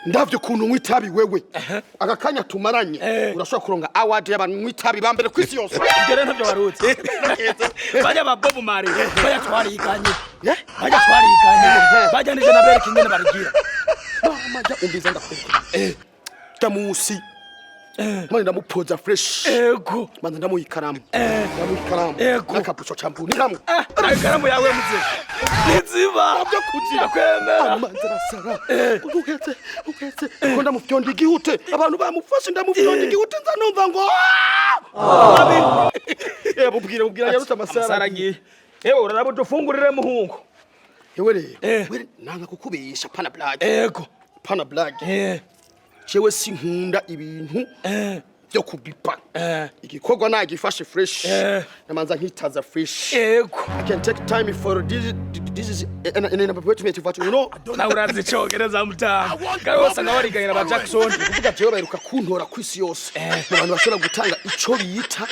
ndavyo kuntu nk'itabi wewe agakanya tumaranye urashobora kuronga award y'abantu nk'itabi bambere kwisi yose igere ntavyo warutse bajya ba Bob Marley bajya twarikanye bajya nije na Berk ingene barigira mama ja umbiza ndakubwira tamusi mwana ndamupoza fresh ego mwana ndamuyikaramu nakapucho champuni namwe ikaramu yawe muze niziba byo kutira kwemera manzara sara uketse ko ndamufyonda igihute abantu bamufashe ndamufyonda igihute nzanumva ngo bubwira yaruta amasara ngiye ewe urarabo dufungurire muhungu yewe rero nanga kukubisha pana black ego pana black jewe sinkunda ibintu byo kubipa igikorwa nagifashe fresh namanza nkitaza fresh ego I can take time for this is in a appointment for you know na urazi chogereza mutanga gose ngabariganyira ba Jackson kuvuga jewe baheruka kuntora kwisi yose abantu bashobora gutanga ico bita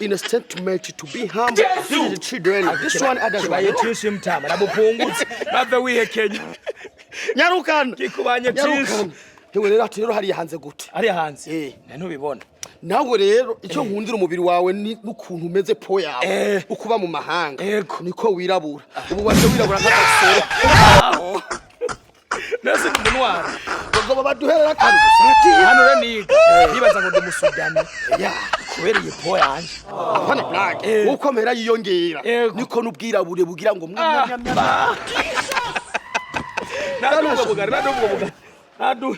in a statement to be humble to the children this one others bayetishe mtama nabupungutse bave wihe Kenya nyarukana kikubanye cyinshi Hewe rero ati rero hari hanze gute ari hanze ntubibona nawe rero icyo nkundira umubiri wawe ni ukuntu umeze po yawe ukuba mu mahanga niko wirabura ubu waje wirabura nk'agasoro nase kumunwara ngo baduherera kandi gusati hano rero nibaza ngo ndimusudane kubereye po yanje apana black uko mera yiyongera niko nubwirabure bugira ngo mwanyamya nadubwo bugari nadu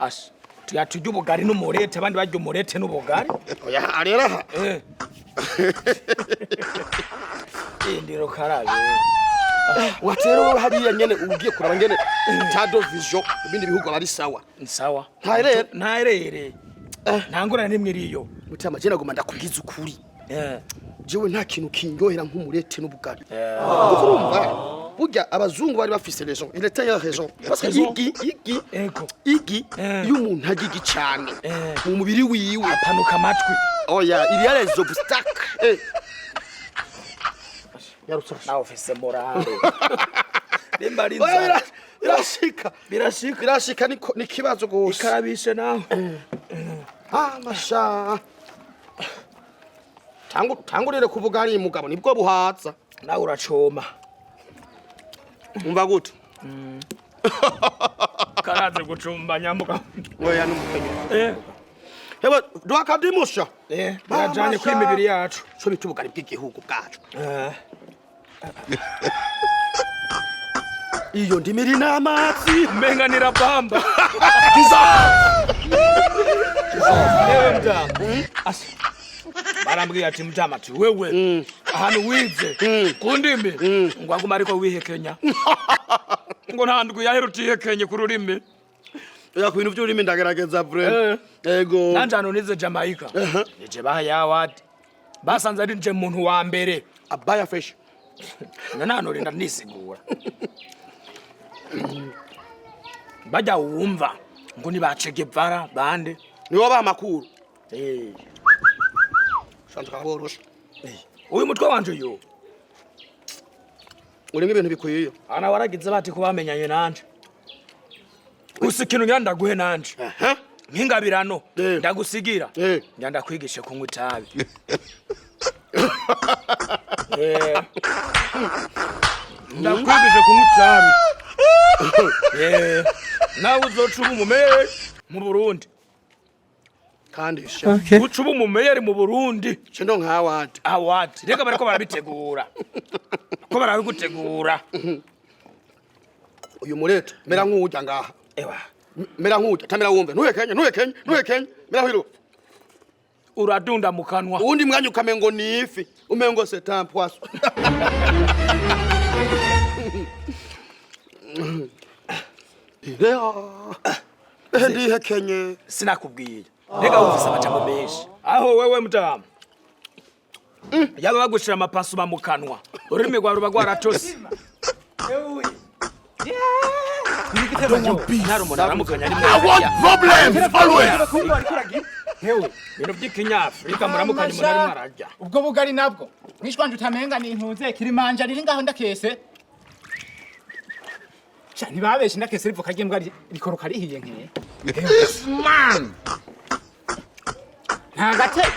Ash tuyatujya ubugari n'umurete abandi bajya umurete n'ubugari oya arera indiro karabe watero hariya nyene ugiye kuraba ngene tado vision ibindi bihugu bari sawa sawa ntaherere ntangura nimwe iriyo mutama je nagoma ndakubwiza ukuri jewe nta kintu kinyohera nk'umurete n'ubugari urumva burya abazungu bari bafise raison il était ya raison parce que igi iyo umuntu agigi cyane mu mubiri wiwe apanuka amatwi oya il y a les obstacles yarutsa nawe ufise morale nimbari birashika ni kibazo gose ikarabishe nawe masha tangurire kuvuga ari mugabo nibwo buhatsa nawe uracoma umva gute karaze gucumba nyambuka oya n'umukenye heba dwakadimusha barajanye kwimibiri yacu so bitubugari bw'igihugu bwacu iyo ndimiri n'amazi menganira bamba barambwiye ati mutama ati wewe ahantu wize kundimi ngo aguma ariko wihekenya ngo ntandwi yaherutiye kenye ku rurimi ya ku bintu by'ururimi ndagerageza bre ego nanje hano nize Jamaica nije bahaya award basanze ari nje muntu wa mbere abaya fresh nano rinda nisigura bajya wumva ngo ni bace Guevara bande niwo ba makuru Shantuka borosha uyu mutwe wanje yo uri nk'ibintu bikwiye ana waragize bati ko bamenyanye nanje usikino nyanda guhe nanje nk'ingabirano ndagusigira nyanda kwigishe kunywa itabi ndakwigishe kunywa itabi nawe uzocuba umumeye mu Burundi kandi sha ucuba umumeye mu Burundi cyo nka award reka bariko barabitegura ko barabigutegura uyu murete mera nk'ujya ngaha ewa mera nk'ujya tamera wumve ntuhekenye mera hiro uradunda mu kanwa undi mwanya ukamengo ni ifi umengo c'est un poisson ndihekenye sinakubwiye reka ufise amajambo menshi aho wewe mutama yaba bagushira amapasu mu kanwa ururimi rwa ruba rwaratose I want problems always. Hewe bino by'ikinyafrika muramukanye munari mwarajya ubwo bugari nabwo mwishwanje utamenga ni impunze kirimanja riri ngaho ndakese Shani babeshe ndakese rivuka ryembwa rikoroka rihiye nkeye. Yes, man. Nta gatebe.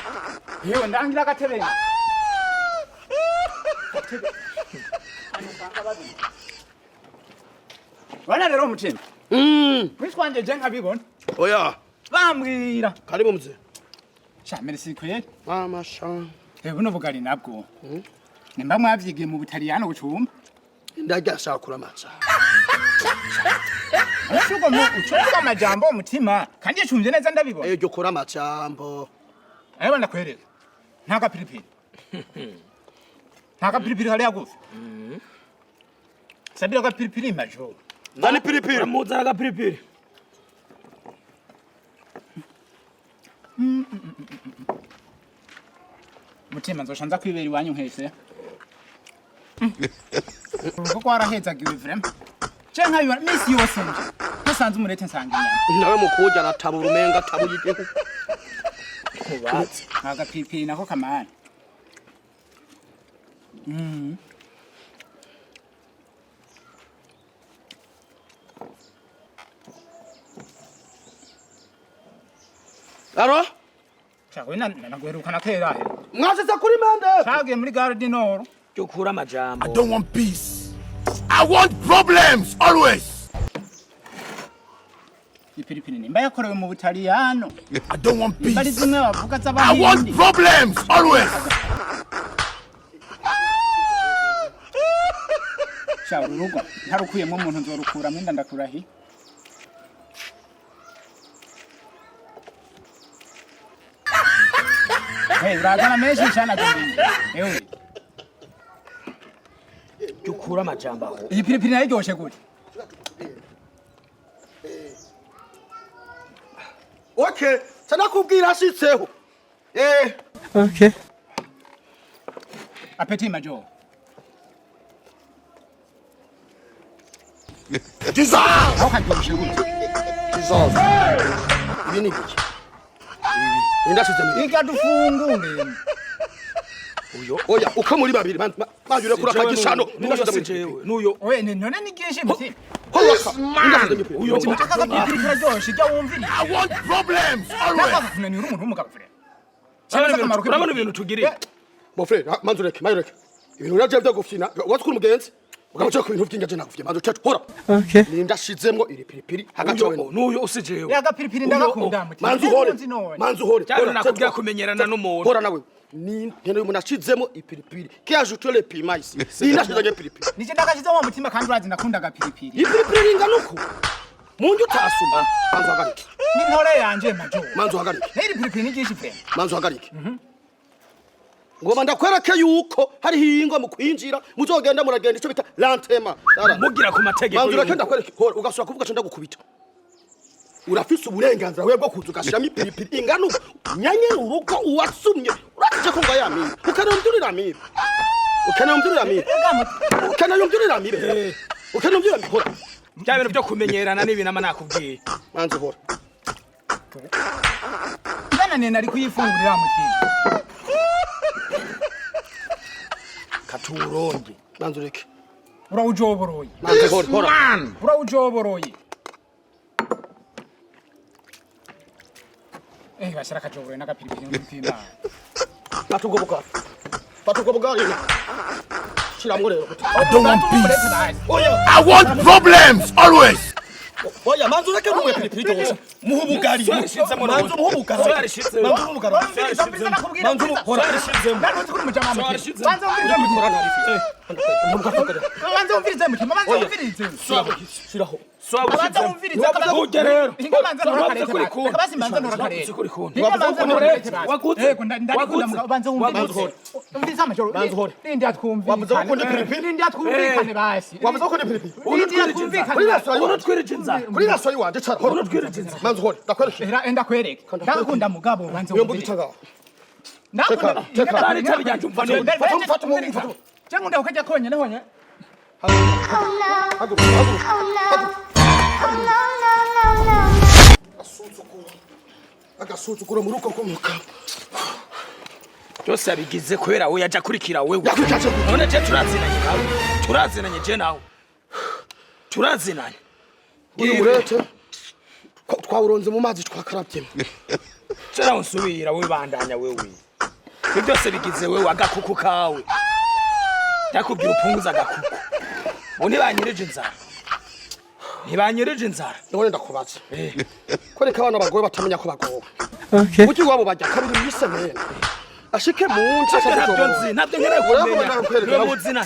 Yewe ndangira gatebe. Wana rero mutima. Wishwanje je nkabibona. Oya. Bambwira. Karibu mzee. Sha merci kweli. Mama sha. Buno bugari nabwo. Nimba mwavyigiye mu Butaliyano bucumba. Ndagashaka kuramaza. Usugo mu ucuka amajambo umutima kandi yacumvye neza ndabibona. Ejo kora amajambo. Ayo ndakwereka. Nta gapiripiri. Nta gapiripiri hali yagufi. Sabira gapiripiri majo. Nani piripiri? Muzana agapiripiri. Mutima nzoshanza kwibera iwanyu nkese. Kuko warahezagiwe vrem. Cenka biba misi yose nje. Ntasanze umurete nsanga inyama. Nawe mukuja natabura umenga tabuyike. Kubatse. Agapiripiri nako kamana. Aro? Chako nagwerukana kera he. Mwasesa kuri mende. Chagiye muri Gare du Nord. Cyokura amajambo. I don't want peace. I want problems always. Ipiripiri nimba yakorewe mu Butaliyano. I don't want peace. Bari zimwe bavuga I z'abahindi. want problems always. Cha urugo ntarukuyemo umuntu nzorukura mwenda ndakurahi. Hey, urazana menshi cyane agomba. Ewe. Cyokura amajambo aho. Iyi piripiri nayo iryoshe gute? Okay, sana kubwira ashitseho. Okay. Apeti majo. Jesus! Aho karyoshe gute? Jesus. Ibi ni biki? Indashize muri. Ika dufungure. Oya, uko muri babiri majure kuri akagishano. Indashize muri. Nuyo. Oye none nigishe muti. Hoka. Indashize muri. Uyo mutaka piripiri kiraryoshe jya wumvira. I want problems always. Nakafunanira umuntu w'umugabo frere. Urabona ibintu tugiriye. Bo frere, manzureke, mayureke. Ibintu uraje byo gufina. Watukura umugenzi. Ugabuca ku bintu by'ingaje nakufye. Manzu cyacu hora. Okay. Nindashizemmo iri piripiri hagati yawe. Nuyo usijewe. Ya gapiripiri ndagakunda muti. Manzu hore. Manzu hore. Cyane nakubwira kumenyerana n'umuntu. Hora nawe. Ni nkene umuntu ashizemo ipiripiri. Ki ajoute le piment ici. Nindashizanye piripiri. Nije ndakashize mu mutima kandi urazi nakunda gapiripiri. Ipiripiri ingana uko. Munju tasuma. Manzu hagarike. Ni ntore yanje majo. Manzu hagarike. Neri piripiri nigishe frere. Manzu hagarike. Ngoma ndakwereke yuko hari hingo mu kwinjira muzogenda muragenda ico bita lantema. Mugira ku mategeko. Manzu rakenda kwereke hora ugasura kuvuga cyo ndagukubita. Urafise uburenganzira webwo kuza ugashiramo ipiripiri ingana uko. Nyanye urugo uwasumye. Uratije ko ngayamira. Ukanambyurira amira. Ukanambyurira amira. Ukanambyurira amira. Ukanambyurira amira. Hora. Bya bintu byo kumenyerana n'ibinama nakubwiye. Manzu hora. Ndana ne nari kuyifungurira muti. Katuronge. Manzu reke. Urawujoboroye. Manzu hora. Man! Urawujoboroye. Bashira kajoboroye n'agapiripiri n'umutima. Batugoboka. Batugoboka ina. Shiramwo rero. I don't want peace. Oya. I want problems always. Oya manzu reke n'umwe piripiri cyose. Muhubugari. Manzu muhubugari. Manzu muhubugari. Manzu hora rishizemo. Nari kuri mujama muti. Banza umvirize mutima. Banza umvirize. Shiraho. Banza umvirize. Ujye rero. Banza ntorakarete. Kabasi banza ntorakarete. Banza ntorakarete. Wakuze. Ndakunda banza umvirize. Umvirize amajoro. Banza hora. Nindi atwumvikane. Wabuze ko ni piripiri. Nindi atwumvikane basi. Wabuze ko ni piripiri. Nindi atwumvikane. Unatwirije inzara. Kuri raso yiwanje cara. Hora Unatwirije inzara. manzu hora. Ndakwereke. Enda kwereka. Ndakunda mugabo banza Uyomba umvirize. gitaga. Ndakunda. Bari tabi cyumva none. Fata umviriza. Cyangwa ndakujya konyene honye. Haguruka. Agasuzuguro mu ruko komuka. Byose abigize kubera we yaje akurikira wewe. Yakurikije. None je turazinanye nawe. Turazinanye je nawe. turazinanye uyu murete twawuronze mu mazi twakarabyemo cera unsubira we bandanya wewe ibyo byose bigize wewe agakuku kawe ndakubwira upunguza agakuku ubu ntibanyereje inzara none ndakubaza ko reka abana bagore batamenya ko bagowe kuki wabo bajya kabiri mwisemene ashike mu nsi ntabyo nkeneye kumenya niwe muzina